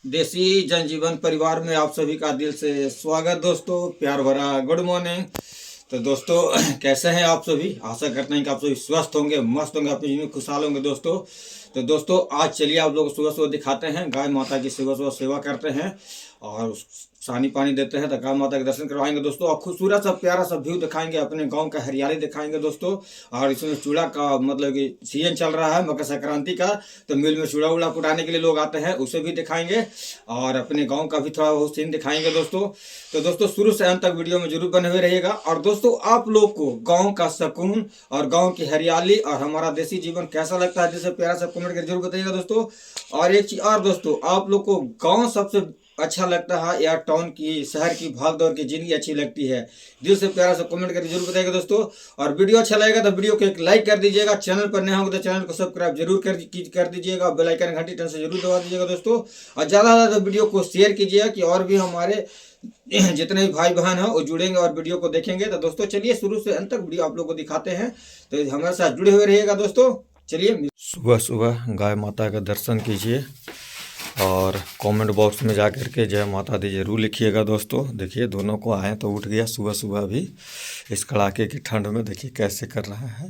देसी जनजीवन परिवार में आप सभी का दिल से स्वागत दोस्तों, प्यार भरा गुड मॉर्निंग। तो दोस्तों कैसे हैं आप सभी? आशा करते हैं कि आप सभी स्वस्थ होंगे, मस्त होंगे, अपनी जिंदगी खुशहाल होंगे दोस्तों। तो दोस्तों आज चलिए आप लोग सुबह सुबह दिखाते हैं, गाय माता की सुबह सुबह सेवा करते हैं और सानी पानी देते हैं, तो गाय माता के दर्शन करवाएंगे दोस्तों। और खूबसूरत सा प्यारा सा व्यू दिखाएंगे, अपने गांव का हरियाली दिखाएंगे दोस्तों। और इसमें चूड़ा का मतलब कि सीजन चल रहा है मकर संक्रांति का, तो मिल में चूड़ा उड़ा कुटाने के लिए लोग आते हैं, उसे भी दिखाएंगे और अपने गाँव का भी थोड़ा बहुत सीन दिखाएंगे दोस्तों। तो दोस्तों शुरू से अंत तक वीडियो में जरूर बने हुए रहिएगा। और दोस्तों आप लोग को गाँव का सुकून और गाँव की हरियाली और हमारा देसी जीवन कैसा लगता है, जिसे प्यारा सा कमेंट कर जरूर बताइएगा दोस्तों। और एक चीज और दोस्तों, आप लोग को गांव सबसे अच्छा लगता है या टाउन की शहर की भाग दौड़ की जिंदगी अच्छी लगती है? दिल से प्यारा सा कमेंट करके जरूर बताइएगा दोस्तों। और वीडियो अच्छा लगेगा तो वीडियो को एक लाइक कर दीजिएगा, चैनल पर नए होंगे तो चैनल को सब्सक्राइब जरूर कर दीजिएगा, बेल आइकन घंटी टन से जरूर दबा दीजिएगा दोस्तों। और ज़्यादा से ज़्यादा वीडियो को शेयर कीजिएगा कि और भी हमारे जितने भी भाई बहन हैं वो जुड़ेंगे और वीडियो को देखेंगे। तो दोस्तों चलिए शुरू से अंत तक वीडियो आप लोग को दिखाते हैं, तो हमारे साथ जुड़े हुए रहिएगा दोस्तों। चलिए सुबह सुबह गाय माता का दर्शन कीजिए और कमेंट बॉक्स में जा कर के जय माता दी जरूर लिखिएगा दोस्तों। देखिए दोनों को आए तो उठ गया सुबह सुबह भी इस कड़ाके की ठंड में, देखिए कैसे कर रहा है।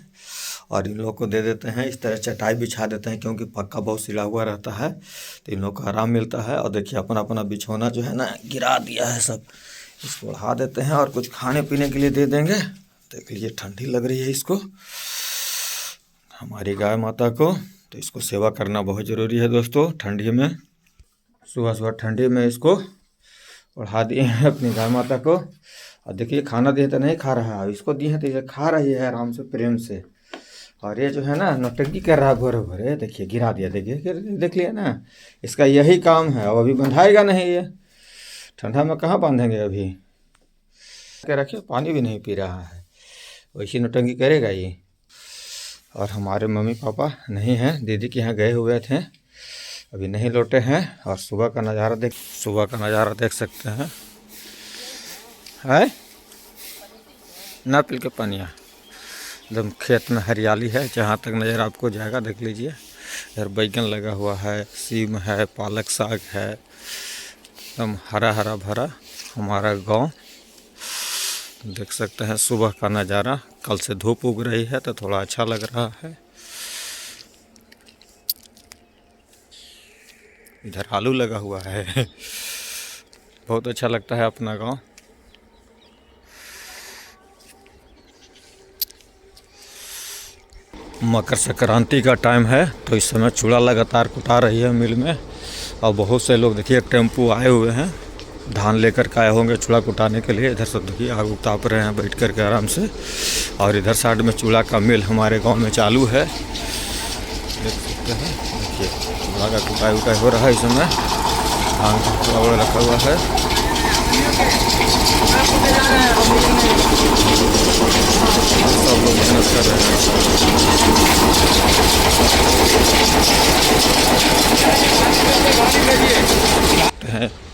और इन लोग को दे देते हैं, इस तरह चटाई बिछा देते हैं क्योंकि पक्का बहुत सिला हुआ रहता है, तो इन लोग को आराम मिलता है। और देखिए अपना अपना बिछौना जो है ना गिरा दिया है सब, इसको उड़ा देते हैं और कुछ खाने पीने के लिए दे देंगे। देख लीजिए ठंडी लग रही है इसको, हमारी गाय माता को, तो इसको सेवा करना बहुत ज़रूरी है दोस्तों। ठंडी में सुबह सुबह ठंडी में इसको उड़ा दिए हैं अपनी गाय माता को। और देखिए खाना दिए तो नहीं खा रहा है, इसको दिए हैं तो इसे खा रही है आराम से प्रेम से। और ये जो है ना नौटंकी कर रहा है भोरे भोरे, देखिए गिरा दिया, देखिए देख लिया ना, इसका यही काम है। और अभी बंधाएगा नहीं, ये ठंडा में कहाँ बांधेंगे अभी, क्या रखे पानी भी नहीं पी रहा है, वैसी नौटंकी करेगा ये। और हमारे मम्मी पापा नहीं हैं, दीदी के यहाँ गए हुए थे, अभी नहीं लौटे हैं। और सुबह का नज़ारा देख सकते हैं, है ना पिल के पानिया, एकदम खेत में हरियाली है जहाँ तक नज़र आपको जाएगा। देख लीजिए इधर बैगन लगा हुआ है, सीम है, पालक साग है, एकदम हरा हरा भरा हमारा गांव। देख सकते हैं सुबह का नज़ारा, कल से धूप उग रही है तो थोड़ा अच्छा लग रहा है। इधर आलू लगा हुआ है बहुत अच्छा लगता है अपना गांव। मकर संक्रांति का टाइम है तो इस समय चूड़ा लगातार कुटा रही है मिल में। और बहुत से लोग देखिए टेम्पू आए हुए हैं, धान लेकर के आए होंगे चूड़ा कुटाने के लिए। इधर से देखिए आग ताप रहे हैं बैठ कर के आराम से। और इधर साइड में चूड़ा का मिल हमारे गांव में चालू है, देख सकते हैं। देखिए चूड़ा का कुटाई हो रहा है इस समय, धान का चूड़ा रखा हुआ है। सब लोग मेहनत कर रहे हैं।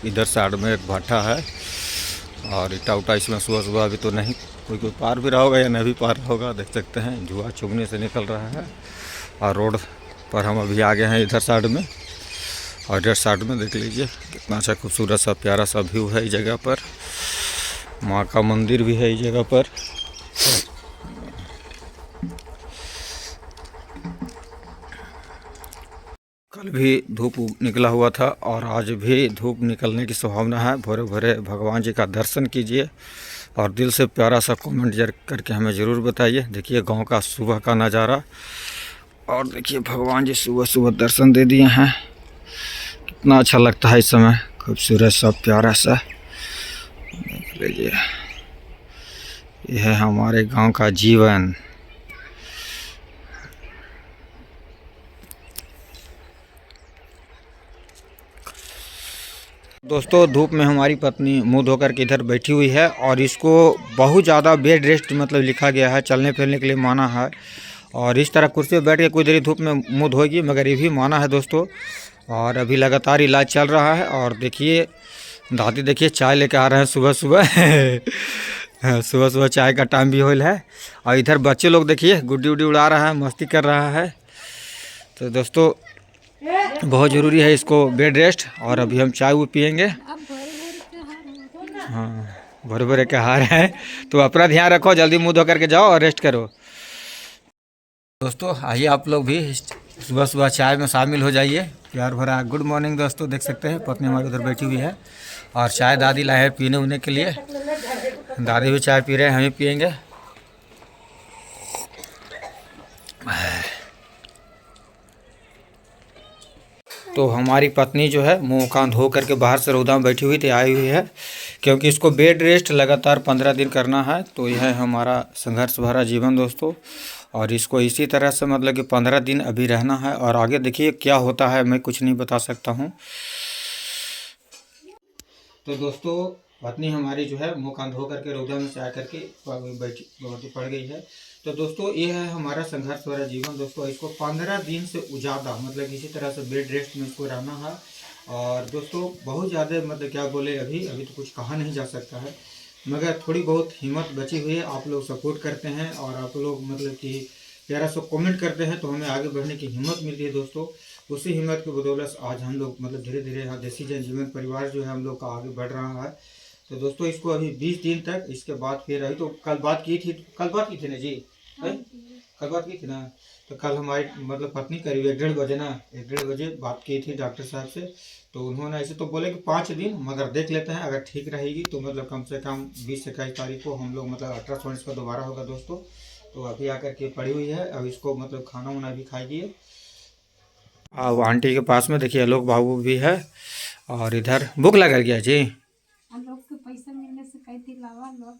इधर साइड में एक भट्टा है और ईटा उटा इसमें सुबह सुबह अभी तो नहीं, कोई पार भी रहा होगा या नहीं भी पार होगा। देख सकते हैं जुआ चुगने से निकल रहा है। और रोड पर हम अभी आ गए हैं इधर साइड में। और इधर साइड में देख लीजिए कितना अच्छा खूबसूरत सा प्यारा सा व्यू है इस जगह पर। माँ का मंदिर भी है इस जगह पर। कल भी धूप निकला हुआ था और आज भी धूप निकलने की संभावना है। भोरे भोरे भगवान जी का दर्शन कीजिए और दिल से प्यारा सा कमेंट करके हमें ज़रूर बताइए। देखिए गांव का सुबह का नज़ारा, और देखिए भगवान जी सुबह सुबह दर्शन दे दिए हैं, कितना अच्छा लगता है इस समय, खूबसूरत सा प्यारा सा। देख लीजिए यह है हमारे गांव का जीवन। दोस्तों धूप में हमारी पत्नी मुंह धोकर के इधर बैठी हुई है और इसको बहुत ज़्यादा बेड रेस्ट मतलब लिखा गया है, चलने फिरने के लिए माना है। और इस तरह कुर्सी पर बैठ के कोई देरी धूप में मुंह धोएगी, मगर ये भी माना है दोस्तों। और अभी लगातार इलाज चल रहा है। और देखिए दादी देखिए चाय लेके आ रहे हैं सुबह सुबह सुबह सुबह चाय का टाइम भी होल है। और इधर बच्चे लोग देखिए गुड्डी उड्डी उड़ा रहा है, मस्ती कर रहा है। तो दोस्तों बहुत ज़रूरी है इसको बेड रेस्ट। और अभी हम चाय वो पियेंगे। हाँ, भरे भरे के हार है, तो अपना ध्यान रखो, जल्दी मुंह धो करके जाओ और रेस्ट करो। दोस्तों आइए आप लोग भी सुबह सुबह चाय में शामिल हो जाइए। प्यार भरा गुड मॉर्निंग दोस्तों। देख सकते हैं पत्नी हमारी उधर बैठी हुई है और चाय दादी लाए हैं पीने उने के लिए। दादी भी चाय पी रहे हैं, हम भी पियेंगे। तो हमारी पत्नी जो है मुंह कान धो करके बाहर से रौदा में बैठी हुई थी, आई हुई है, क्योंकि इसको बेड रेस्ट लगातार 15 दिन करना है। तो यह है हमारा संघर्ष भरा जीवन दोस्तों। और इसको इसी तरह से मतलब कि 15 दिन अभी रहना है और आगे देखिए क्या होता है, मैं कुछ नहीं बता सकता हूँ। तो दोस्तों पत्नी हमारी जो है मुँह कान धो करके रौदा में से आ करके बैठी पड़ गई है। तो दोस्तों ये है हमारा संघर्ष भरा जीवन दोस्तों। इसको 15 दिन से ज़्यादा मतलब इसी तरह से बेड रेस्ट में इसको रहना है। और दोस्तों बहुत ज़्यादा मतलब क्या बोले, अभी तो कुछ कहा नहीं जा सकता है, मगर थोड़ी बहुत हिम्मत बची हुई है। आप लोग सपोर्ट करते हैं और आप लोग मतलब कि प्यारा सा कमेंट करते हैं, तो हमें आगे बढ़ने की हिम्मत मिलती है दोस्तों। उसी हिम्मत की बदौलत आज हम लोग मतलब धीरे धीरे यहाँ देसी जनजीवन परिवार जो है हम लोग का आगे बढ़ रहा है। तो दोस्तों इसको अभी 20 दिन तक, इसके बाद फिर अभी तो कल बात की थी ना जी, कल बात की थी ना। तो कल हमारी मतलब पत्नी करीब 1-1:30 बजे ना, 1-1:30 बजे बात की थी डॉक्टर साहब से। तो उन्होंने ऐसे तो बोले कि 5 दिन, मगर देख लेते हैं, अगर ठीक रहेगी तो मतलब कम से कम 20-21 तारीख को हम लोग मतलब अल्ट्रासाउंड इसका दोबारा होगा दोस्तों। तो अभी आकर के पड़ी हुई है, अब इसको मतलब खाना वाना भी खाएगी। अब आंटी के पास में देखिए आलोक बाबू भी है और इधर भूख लग गया जी। आलोक के पैसा मिलने से कहती लावा लोग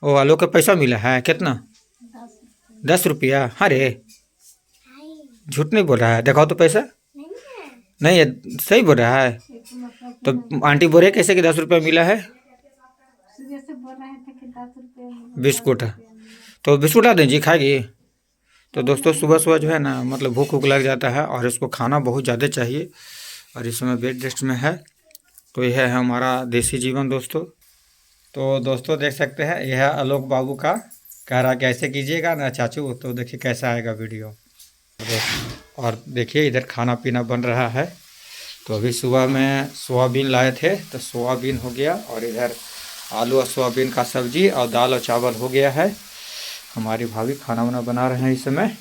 ओ आलोक का पैसा मिला है कितना? 10 रुपया। अरे झूठ नहीं बोल रहा है, दिखाओ तो पैसा। नहीं है, सही बोल रहा है। तो आंटी बोल रही है कैसे कि 10 रुपया मिला है? सुबह से बोल रहे थे कि 10 रुपये बिस्कुट, तो बिस्कुट ला दें जी, खाएगी? तो दोस्तों सुबह सुबह जो है ना मतलब भूख वूख लग जाता है और इसको खाना बहुत ज़्यादा चाहिए और इस समय बेड रेस्ट में है। तो यह है हमारा देसी जीवन दोस्तों। तो दोस्तों देख सकते हैं यह है आलोक बाबू का कह रहा कैसे कीजिएगा ना चाचू, तो देखिए कैसा आएगा वीडियो। और देखिए इधर खाना पीना बन रहा है। तो अभी सुबह में सोयाबीन लाए थे तो सोयाबीन हो गया और इधर आलू और सोयाबीन का सब्जी और दाल और चावल हो गया है। हमारी भाभी खाना वाना बना रहे हैं इस समय।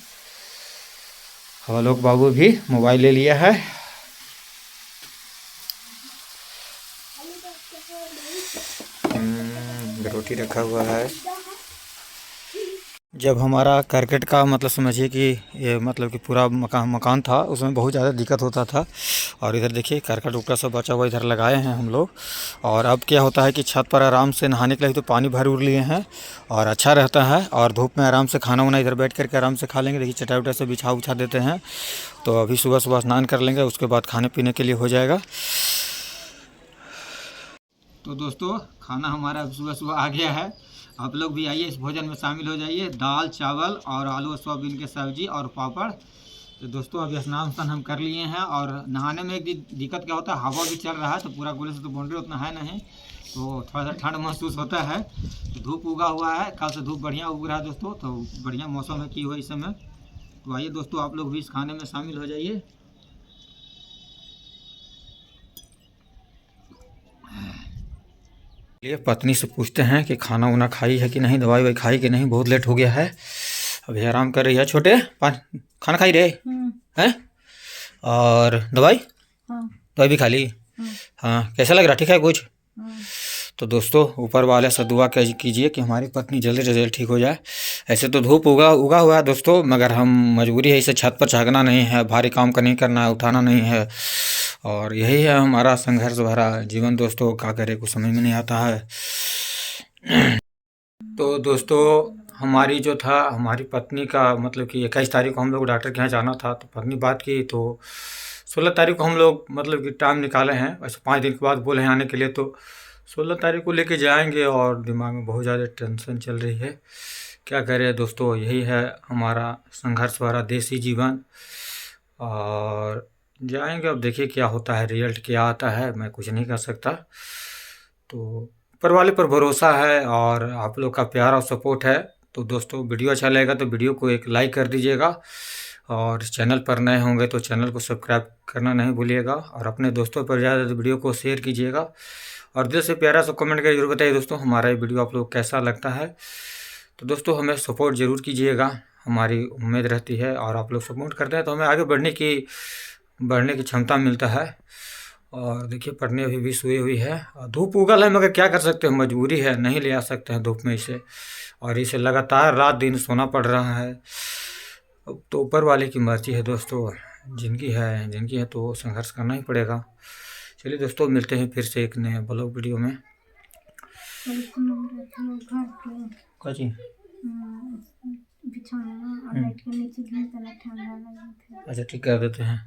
आलोक बाबू भी मोबाइल ले लिया है। रोटी रखा हुआ है। जब हमारा करकट का मतलब समझिए कि ये मतलब कि पूरा मकान था, उसमें बहुत ज़्यादा दिक्कत होता था। और इधर देखिए करकट उकट सब बचा हुआ इधर लगाए हैं हम लोग। और अब क्या होता है कि छत पर आराम से नहाने के लिए तो पानी भर उड़ लिए हैं और अच्छा रहता है। और धूप में आराम से खाना वाना इधर बैठ करके आराम से खा लेंगे। देखिए चटाई उटाई से बिछा उछा देते हैं। तो अभी सुबह सुबह स्नान कर लेंगे, उसके बाद खाने पीने के लिए हो जाएगा। तो दोस्तों खाना हमारा सुबह सुबह आ गया है, आप लोग भी आइए इस भोजन में शामिल हो जाइए। दाल चावल और आलू और सोयाबीन की सब्जी और पापड़। तो दोस्तों अभी स्नान उस्नान हम कर लिए हैं और नहाने में एक दिक्कत क्या होता है, हवा भी चल रहा है तो पूरा गोले से तो बाउंड्री उतना है नहीं, तो थोड़ा सा ठंड महसूस होता है। तो धूप उगा हुआ है, कल से धूप बढ़िया उग रहा है दोस्तों, तो बढ़िया मौसम है की हुआ इस समय। तो आइए दोस्तों आप लोग भी इस खाने में शामिल हो जाइए। ये पत्नी से पूछते हैं कि खाना वाना खाई है कि नहीं, दवाई वाई खाई कि नहीं, बहुत लेट हो गया है, अभी आराम कर रही है। छोटे खाना खाई रहे हैं और दवाई दवाई भी खा ली? हाँ, कैसा लग रहा, ठीक है कुछ? तो दोस्तों ऊपर वाले से दुआ कीजिए कि हमारी पत्नी जल्दी से जल्दी ठीक हो जाए। ऐसे तो धूप उगा हुआ है दोस्तों, मगर हम मजबूरी है, इसे छत पर झाँकना नहीं है, भारी काम का नहीं करना है, उठाना नहीं है। और यही है हमारा संघर्ष भरा जीवन दोस्तों, क्या करे कुछ समझ में नहीं आता है। तो दोस्तों हमारी जो था हमारी पत्नी का मतलब कि 21 तारीख को हम लोग डॉक्टर के यहाँ जाना था। तो पत्नी बात की तो 16 तारीख को हम लोग मतलब कि टाइम निकाले हैं, वैसे 5 दिन के बाद बोले हैं आने के लिए। तो 16 तारीख को लेके जाएंगे और दिमाग में बहुत ज़्यादा टेंशन चल रही है, क्या करें दोस्तों। यही है हमारा संघर्ष भरा देसी जीवन और जाएंगे, अब देखिए क्या होता है, रिजल्ट क्या आता है, मैं कुछ नहीं कर सकता। तो ऊपर वाले पर भरोसा है और आप लोग का प्यार और सपोर्ट है। तो दोस्तों वीडियो अच्छा लगेगा तो वीडियो को एक लाइक कर दीजिएगा और चैनल पर नए होंगे तो चैनल को सब्सक्राइब करना नहीं भूलिएगा और अपने दोस्तों पर ज़्यादा वीडियो को शेयर कीजिएगा और दिल से प्यारा सा कमेंट करके जरूर बताइए दोस्तों हमारा ये वीडियो आप लोग कैसा लगता है। तो दोस्तों हमें सपोर्ट ज़रूर कीजिएगा, हमारी उम्मीद रहती है और आप लोग सपोर्ट करते हैं तो हमें आगे बढ़ने की क्षमता मिलता है। और देखिए पटनी अभी भी सोई हुई है और धूप उगल है मगर क्या कर सकते हैं, मजबूरी है, नहीं ले आ सकते हैं धूप में इसे, और इसे लगातार रात दिन सोना पड़ रहा है। अब तो ऊपर वाले की मर्जी है दोस्तों, जिनकी है तो संघर्ष करना ही पड़ेगा। चलिए दोस्तों मिलते हैं फिर से एक नए ब्लॉग वीडियो में। जी बिछाना और लाइट के नीचे ठंडा लगा था। अच्छा ठीक कर देते हैं।